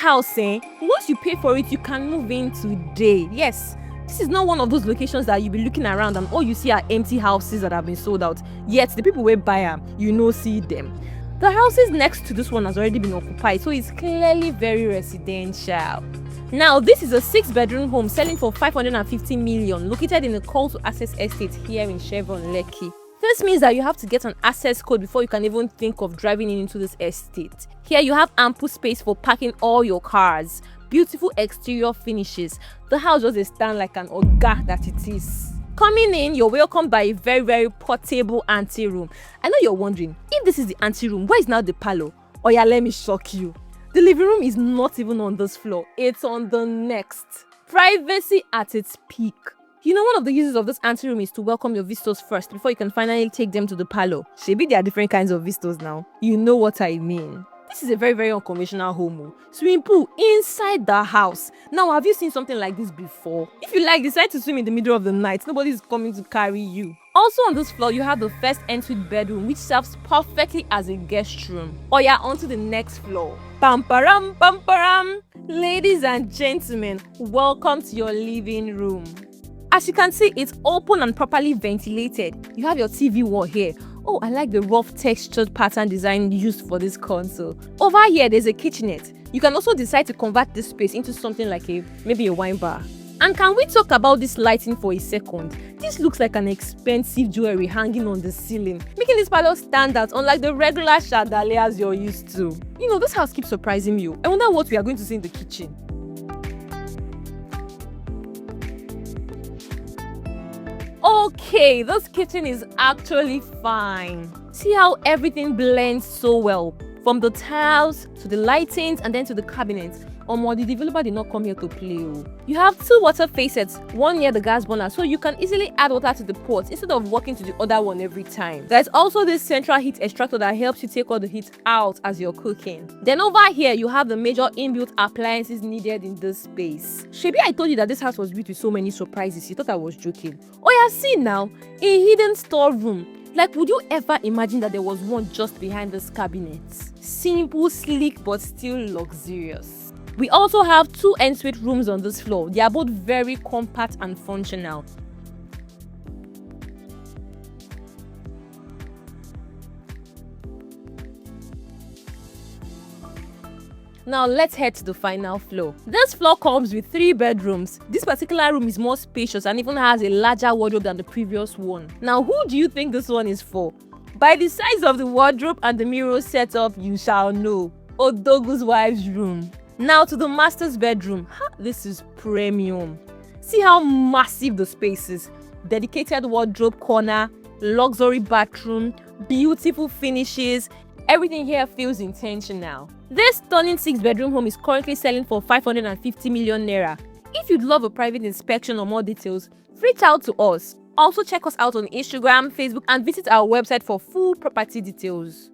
house, once you pay for it, you can move in today. Yes, this is not one of those locations that you'll be looking around and all you see are empty houses that have been sold out. Yet the people will buy them, see them. The houses next to this one has already been occupied, so it's clearly very residential. Now, this is a 6-bedroom home selling for 550 million, located in a call-to-access estate here in Chevron Lekki. This means that you have to get an access code before you can even think of driving into this estate. Here you have ample space for parking all your cars, beautiful exterior finishes. The house just stands like an oga that it is. Coming in, you're welcomed by a very, very portable anteroom. I know you're wondering, if this is the anteroom, where is now the parlor? Oh yeah, let me shock you. The living room is not even on this floor, it's on the next. Privacy at its peak. You know, one of the uses of this anteroom is to welcome your visitors first before you can finally take them to the parlor. Maybe there are different kinds of visitors now. You know what I mean. This is a very, very unconventional home. Swimming pool inside the house. Now, have you seen something like this before? If you decide to swim in the middle of the night, nobody's coming to carry you. Also on this floor, you have the first ensuite bedroom, which serves perfectly as a guest room. Oh yeah, onto the next floor. Pamparam, pamparam. Ladies and gentlemen, welcome to your living room. As you can see, it's open and properly ventilated. You have your TV wall here. Oh, I like the rough textured pattern design used for this console. Over here, there's a kitchenette. You can also decide to convert this space into something like maybe a wine bar. And can we talk about this lighting for a second? This looks like an expensive jewelry hanging on the ceiling, making this parlor stand out unlike the regular chandeliers you're used to. You know, this house keeps surprising you. I wonder what we are going to see in the kitchen. Okay, this kitchen is actually fine. See how everything blends so well, from the tiles to the lightings and then to the cabinets. The developer did not come here to play. You have 2 water faucets, one near the gas burner, so you can easily add water to the pot instead of walking to the other one every time. There's also this central heat extractor that helps you take all the heat out as you're cooking. Then over here, you have the major inbuilt appliances needed in this space. Maybe I told you that this house was built with so many surprises. You thought I was joking. Oh yeah, see now, a hidden storeroom. Like, would you ever imagine that there was one just behind this cabinet? Simple, sleek, but still luxurious. We also have 2 ensuite rooms on this floor. They are both very compact and functional. Now let's head to the final floor. This floor comes with 3 bedrooms. This particular room is more spacious and even has a larger wardrobe than the previous one. Now, who do you think this one is for? By the size of the wardrobe and the mirror setup, you shall know. Odogu's wife's room. Now to the master's bedroom. This is premium. See how massive the space is. Dedicated wardrobe corner, luxury bathroom, beautiful finishes. Everything here feels intentional. This stunning 6-bedroom home is currently selling for 550 million naira. If you'd love a private inspection or more details, reach out to us. Also check us out on Instagram, Facebook, and visit our website for full property details.